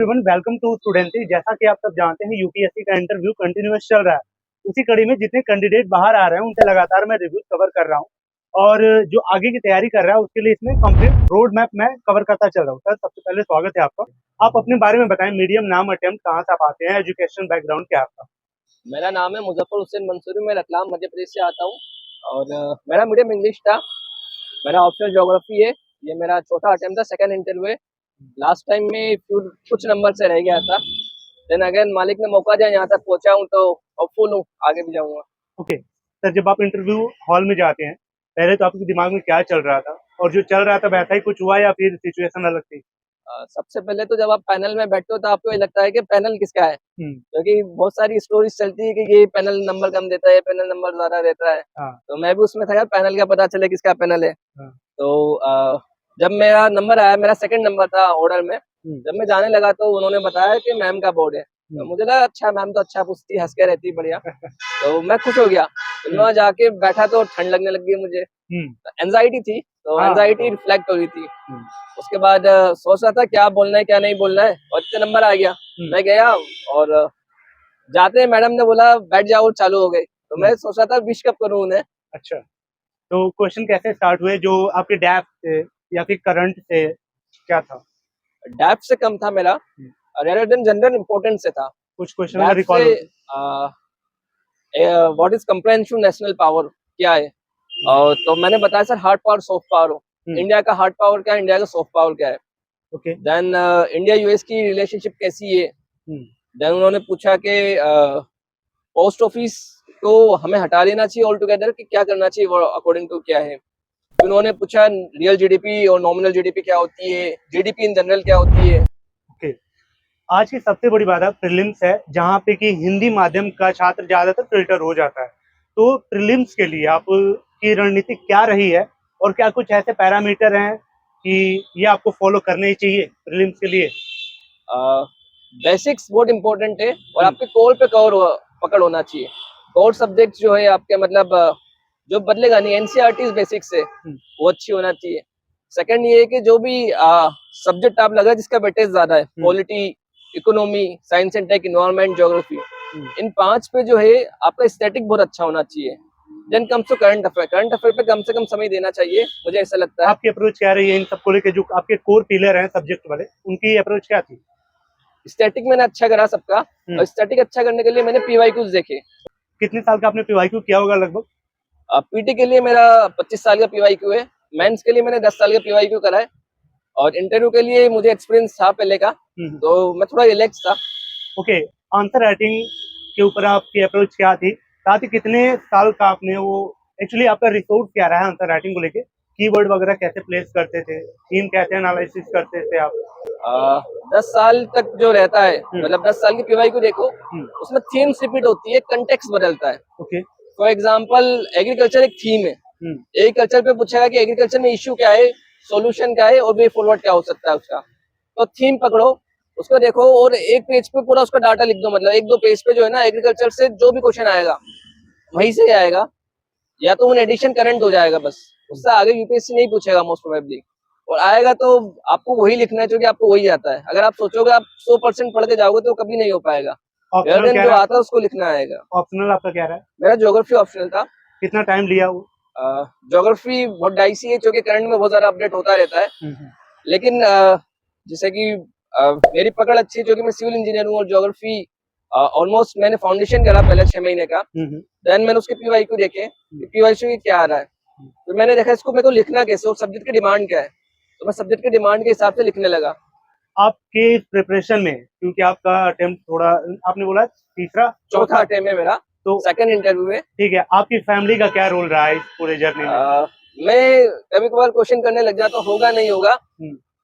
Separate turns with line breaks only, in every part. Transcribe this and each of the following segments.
Everyone welcome to स्टूडेंसी। जैसा कि आप सब जानते हैं यूपीएससी का इंटरव्यू कंटिन्यूअस चल रहा है। उसी कड़ी में जितने कैंडिडेट बाहर आ रहे हैं उनसे लगातार मैं रिव्यू कवर कर रहा हूं और जो आगे की तैयारी कर रहा है उसके लिए इसमें कंप्लीट रोड मैप मैं कवर करता चल रहा हूं। सर सबसे पहले स्वागत है आपका। आप अपने बारे में बताएं, मीडियम, नाम, अटेम्प्ट, कहाँ से आप आते हैं, एजुकेशन बैकग्राउंड क्या है आपका।
मेरा नाम है मुजफ्फर हुसैन मंसूरी। मैं रतलाम मध्य प्रदेश से आता हूँ और मेरा मीडियम इंग्लिश था। मेरा ऑप्शनल ज्योग्राफी है। ये मेरा चौथा अटेम्प्ट था, सेकंड इंटरव्यू है। लास्ट टाइम में कुछ नंबर से रह गया था। देन अगेन मालिक ने मौका दिया, यहाँ तक पहुंचा हूँ तो होपफुल हूँ आगे भी जाऊंगा।
ओके सर, जब आप इंटरव्यू हॉल में जाते हैं पहले तो आपके दिमाग में क्या चल रहा था, और जो चल रहा था वैसा ही कुछ हुआ या फिर सिचुएशन अलग थी।
सबसे पहले तो जब आप पैनल में बैठते हो तो आपको ये लगता है कि पैनल किसका है, क्योंकि बहुत सारी स्टोरीज चलती है कि ये पैनल नंबर कम देता है, पैनल नंबर ज्यादा देता है।
हाँ।
तो मैं भी उसमें था यार, पैनल का पता चले किसका पैनल है।
हाँ।
तो जब मेरा नंबर आया, मेरा सेकंड नंबर था ऑर्डर में, जब मैं जाने लगा तो उन्होंने बताया कि मैम का बोर्ड है। तो मुझे लगा अच्छा, मैम तो अच्छा पूछती, हंस के रहती, बढ़िया। तो मैं खुश हो गया। तो मैं वहाँ जाके बैठा तो ठंड लगने लग गई मुझे, एंजाइटी थी, तो एंजाइटी रिफ्लेक्ट हो रही थी। उसके बाद सोच रहा था क्या बोलना है क्या नहीं बोलना है, और इतने नंबर आ गया। मैं गया और जाते मैडम ने बोला बैठ जाओ और चालू हो गई। तो मैं सोच रहा था विश कब करूँ उन्हें।
अच्छा, तो क्वेश्चन कैसे स्टार्ट हुए, जो आपके डेप्थ से या फिर करंट से क्या था।
डेप्थ से कम था मेरा, रेदर देन जनरल इंपॉर्टेंस से था।
कुछ क्वेश्चन अगर रिकॉल हो
what is comprehensive national power क्या है। तो मैंने बताया sir hard power soft power हो। इंडिया का हार्ड पावर क्या है, इंडिया का सॉफ्ट पावर क्या है।
ओके।
देन इंडिया यूएस की रिलेशनशिप कैसी है। देन उन्होंने पूछा कि पोस्ट ऑफिस को हमें हटा देना चाहिए ऑल टुगेदर कि क्या करना चाहिए, वो अकॉर्डिंग टू क्या है। उन्होंने पूछा रियल जीडीपी और नॉमिनल जीडीपी क्या होती है, जीडीपी इन जनरल क्या होती है।
ओके, आज की सबसे बड़ी बात प्रीलिम्स है, जहाँ पे कि हिंदी माध्यम का छात्र ज्यादातर फिल्टर हो जाता है। तो प्रीलिम्स के लिए आप की रणनीति क्या रही है, और क्या कुछ ऐसे पैरामीटर हैं कि ये आपको फॉलो करने ही चाहिए प्रीलिम्स के लिए।
बेसिक्स बहुत इंपॉर्टेंट है और आपके कोर पे पकड़ होना चाहिए। कोर सब्जेक्ट जो है आपके मतलब जो बदलेगा नहीं, एनसीईआरटी बेसिक्स है वो अच्छी होना चाहिए। सेकंड ये है कि जो भी सब्जेक्ट आप लगा जिसका वेटेज ज्यादा है, polity, economy, science and tech, environment, geography, इन 5 पे जो है आपका स्टैटिक बहुत अच्छा होना चाहिए। Then comes to current affair. Current affair पे कम से कम समय देना चाहिए, मुझे ऐसा लगता है।
आपकी अप्रोच क्या रही है इन सबको लेके, जो आपके कोर पिलर हैं सब्जेक्ट वाले, उनकी अप्रोच क्या थी।
स्टैटिक मैंने अच्छा करा सबका, और स्टैटिक अच्छा करने के लिए मैंने पीवाईक्यूज देखे।
कितने साल का आपने पीवाईक्यू किया होगा लगभग।
पीटी के लिए मेरा 25 साल का पीवाईक्यू है। मेंस के लिए मैंने 10 साल का पीवाईक्यू करा है, और इंटरव्यू के लिए मुझे एक्सपीरियंस था पहले का, तो मैं थोड़ा रिलैक्स था।
ओके, आंसर राइटिंग के ऊपर आपकी अप्रोच क्या थी, साथ ही कितने साल का आपने वो, एक्चुअली आपका रिसोर्स क्या रहा है आंसर राइटिंग को लेके, कीवर्ड वगैरह कैसे प्लेस करते थे, थीम कैसे एनालिसिस करते थे आप।
10 साल तक जो रहता है, मतलब 10 साल की पीवाईक्यू देखो, उसमें थीम्स रिपीट होती है, कंटेक्स्ट बदलता है।
ओके।
फॉर एग्जाम्पल एग्रीकल्चर एक थीम है, एग्रीकल्चर पे पूछेगा कि एग्रीकल्चर में इश्यू क्या है, सॉल्यूशन क्या है और वे फॉरवर्ड क्या हो सकता है उसका। तो थीम पकड़ो, उसको देखो और एक पेज पे पूरा उसका डाटा लिख दो। मतलब 1-2 पेज पे जो है ना, एग्रीकल्चर से जो भी क्वेश्चन आएगा वहीं से आएगा, या तो उन एडिशन करंट हो जाएगा, बस उससे आगे यूपीएससी नहीं पूछेगा मोस्ट प्रोबेबली। और आएगा तो आपको वही लिखना है जो कि आपको वही आता है। अगर आप सोचोगे आप 100% पढ़ के जाओगे तो कभी नहीं हो पाएगा।
ऑप्शनल क्या
जो आता है उसको लिखना आएगा।
ऑप्शनल आपका क्या रहा है।
मेरा ज्योग्राफी ऑप्शनल था।
कितना टाइम लिया वो।
ज्योग्राफी बहुत डाइसी है, क्योंकि करंट में बहुत ज्यादा अपडेट होता रहता है। लेकिन जैसे कि मेरी पकड़ अच्छी है, क्योंकि मैं सिविल इंजीनियर हूँ, और ज्योग्राफी ऑलमोस्ट मैंने फाउंडेशन करा पहले 6 महीने का। देन मैंने उसके पीवाईक्यू देखे, पीवाईक्यू क्या आ रहा है, तो मैंने देखा इसको मेरे को लिखना कैसे और सब्जेक्ट की डिमांड क्या है, तो मैं सब्जेक्ट की डिमांड के हिसाब से लिखने लगा।
आपके प्रिपरेशन में, क्योंकि आपका अटेम्प्ट थोड़ा, आपने बोला
चौथा अटेम्प्ट है मेरा, तो सेकंड इंटरव्यू है।
ठीक है, आपकी फैमिली का क्या रोल रहा है इस पूरे जर्नी में।
मैं कभी कभार क्वेश्चन करने लग जाता, होगा नहीं होगा,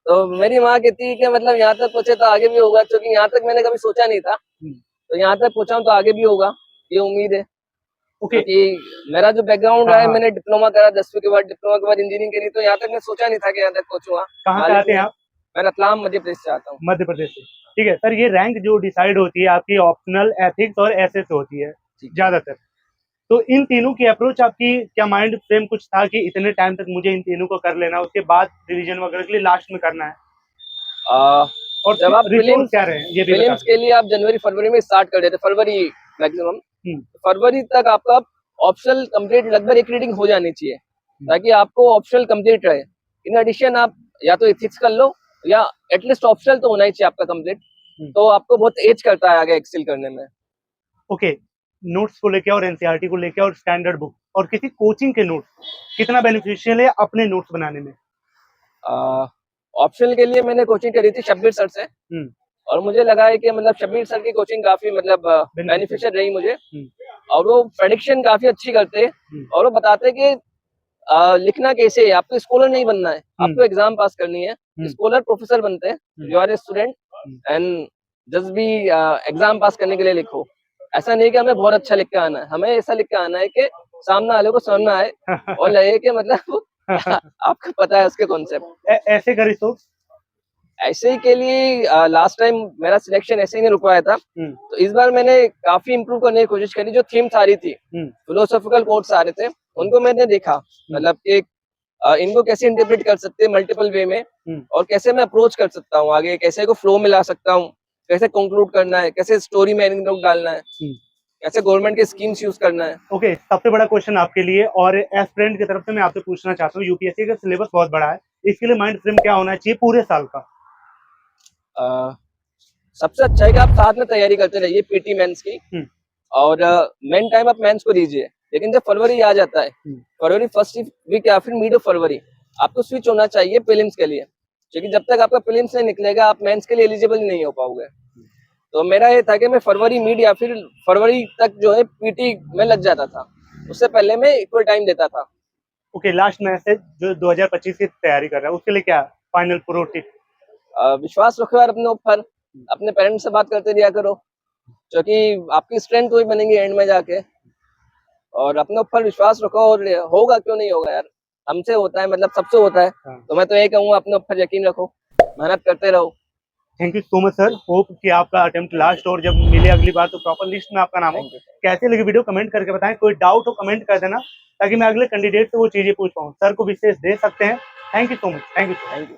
तो मेरी माँ कहती है कि मतलब यहाँ तक पहुंचे तो आगे भी होगा, क्योंकि यहाँ तक मैंने कभी सोचा नहीं था, तो यहाँ तक पहुंचा हूँ तो आगे भी होगा, ये उम्मीद है। क्योंकि मेरा जो बैकग्राउंड रहा है, मैंने डिप्लोमा करा 10वीं के बाद, डिप्लोमा के बाद इंजीनियरिंग करी, तो यहाँ तक मैं सोचा नहीं था कि यहाँ तक पहुंचूंगा।
कहाँ से आते हैं आप।
मैं रतलाम मध्य प्रदेश से आता हूँ।
मध्य प्रदेश से, ठीक है सर। ये रैंक जो डिसाइड होती है आपकी ऑप्शनल, एथिक्स और एसएस होती है ज्यादातर, तो इन तीनों की अप्रोच आपकी क्या माइंड फ्रेम कुछ था कि इतने टाइम तक मुझे इन तीनों को कर लेना, उसके बाद रिवीजन वगैरह के लिए लास्ट में करना है। और
जब आप
रिपोर्ट क्या रहे ये भी बता
प्रीलिम्स के लिए आप जनवरी फरवरी में स्टार्ट कर देते, फरवरी मैक्सिमम,
हम्म,
फरवरी तक आपका ऑप्शनल कंप्लीट लगभग एक रीडिंग हो जानी चाहिए, ताकि आपको ऑप्शनल कंप्लीट रहे। इन एडिशन आप या तो एथिक्स कर लो, या एटलीस्ट ऑप्शनल तो होना ही चाहिए आपका कंप्लीट, तो आपको बहुत एज करता है आगे एक्सेल करने में।
ओके, नोट्स को लेके और एनसीईआरटी को लेके और स्टैंडर्ड बुक और किसी कोचिंग के नोट्स कितना बेनिफिशियल है अपने नोट्स बनाने में?
ऑप्शनल के लिए मैंने कोचिंग करी थी शब्बीर सर से, और मुझे लगा है कि मतलब शब्बीर सर की कोचिंग काफी मतलब बेनिफिशियल रही मुझे, और वो प्रेडिक्शन काफी अच्छी करते हैं, और वो बताते हैं कि लिखना कैसे है, आपको स्कॉलर नहीं बनना है, आपको एग्जाम पास करनी है। स्कॉलर प्रोफेसर बनते हैं, you are a student and just भी एग्जाम पास करने के लिए लिखो। ऐसा नहीं कि हमें बहुत अच्छा लिख के आना है, हमें ऐसा लिख के आना है कि सामने वाले को समझ में आए और लगे कि मतलब आपको पता है उसके कॉन्सेप्ट।
ऐसे करी तो
ऐसे ही के लिए लास्ट टाइम मेरा सिलेक्शन ऐसे ही नहीं रुक पाया था, तो इस बार मैंने काफी इम्प्रूव करने की कोशिश करी। जो थीम्स आ रही थी, फिलोसॉफिकल कोट्स आ रहे थे, उनको मैंने देखा, मतलब कि इनको कैसे इंटरप्रेट कर सकते हैं मल्टीपल वे में, और कैसे मैं अप्रोच कर सकता हूँ आगे, कैसे को फ्लो में ला सकता हूँ, कैसे कंक्लूड करना है, कैसे स्टोरी में एनेक्डोट डालना है, कैसे गवर्नमेंट के स्कीम्स यूज करना है।
ओके, सबसे बड़ा क्वेश्चन आपके लिए और एस्पिरेंट की तरफ से मैं आपसे पूछना चाहता हूँ, यूपीएससी का सिलेबस बहुत बड़ा है, इसके लिए माइंड फ्रेम क्या होना चाहिए पूरे साल का?
सबसे अच्छा है कि आप साथ में तैयारी करते रहिए पीटी मेंस की, और मेन टाइम आप मेंस को दीजिए। लेकिन जब फरवरी आ जाता है, फरवरी फर्स्ट वीक या फिर मिड ऑफ फरवरी, आपको स्विच होना चाहिए प्रीलिम्स के लिए, क्योंकि जब तक आपका प्रीलिम्स नहीं निकलेगा आप मेंस के लिए एलिजिबल नहीं हो पाओगे। तो मेरा ये था कि मैं फरवरी मिड या फिर फरवरी तक जो है पीटी में लग जाता था, उससे पहले मैं इक्वल टाइम देता था।
ओके, लास्ट मैसेज जो 2025 की तैयारी कर रहा है उसके लिए क्या फाइनल प्रो टिप?
विश्वास रखो यार अपने ऊपर, अपने पेरेंट्स से बात करते रहा करो, क्योंकि आपकी स्ट्रेंथ वही बनेगी एंड में जाके, और अपने ऊपर विश्वास रखो, और होगा क्यों नहीं होगा यार, हमसे होता है, मतलब सबसे होता है। तो मैं तो यही कहूँगा अपने ऊपर यकीन रखो, मेहनत करते रहो।
Thank you so much sir, hope कि आपका अटेम्प्ट लास्ट और जब मिले अगली बार तो प्रॉपर लिस्ट में आपका नाम हो। कैसे लगी वीडियो कमेंट करके बताएं, कोई डाउट हो कमेंट कर देना ताकि मैं अगले कैंडिडेट से वो चीजें पूछ पाऊँ, सर को विशेष दे सकते हैं। Thank you so much, thank you.